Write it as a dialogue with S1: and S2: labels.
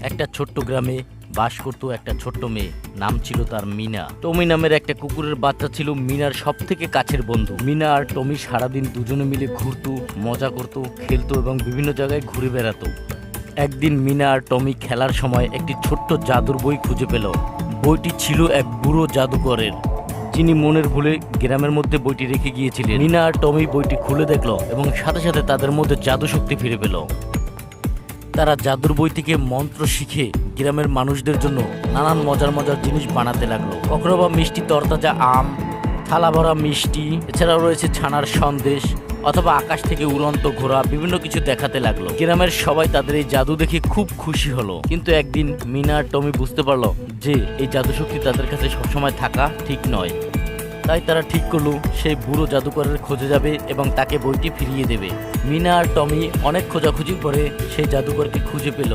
S1: একটা ছোট্ট গ্রামে বাস করত একটা ছোট্ট মেয়ে। নাম ছিল তার মিনা। টমি নামের একটা কুকুরের বাচ্চা ছিল মিনার সব থেকে কাছের বন্ধু। মিনা আর টমি সারাদিন দুজনে মিলে ঘুরতো, মজা করত, খেলতো এবং বিভিন্ন জায়গায় ঘুরে বেড়াতো। একদিন মিনা আর টমি খেলার সময় একটি ছোট্ট জাদুর বই খুঁজে পেল। বইটি ছিল এক বুড়ো জাদুকরের, যিনি মনের ভুলে গ্রামের মধ্যে বইটি রেখে গিয়েছিলেন। মিনা আর টমি বইটি খুলে দেখলো এবং সাথে সাথে তাদের মধ্যে জাদু শক্তি ফিরে পেল। তারা জাদুর বই থেকে মন্ত্র শিখে গ্রামের মানুষদের জন্য নানান মজার মজার জিনিস বানাতে লাগলো। কখনো বা মিষ্টি তরতাজা আম, থালা ভরা মিষ্টি, এছাড়াও রয়েছে ছানার সন্দেশ, অথবা আকাশ থেকে উড়ন্ত ঘোড়া, বিভিন্ন কিছু দেখাতে লাগলো। গ্রামের সবাই তাদের এই জাদু দেখে খুব খুশি হলো। কিন্তু একদিন মিনা আর টমি বুঝতে পারলো যে এই জাদু শক্তি তাদের কাছে সবসময় থাকা ঠিক নয়। তাই তারা ঠিক করলো সেই বুড়ো জাদুকরের খোঁজে যাবে এবং তাকে বইটি ফিরিয়ে দেবে। মিনা আর টমি অনেক খোঁজাখুঁজির পরে সেই জাদুকরকে খুঁজে পেল।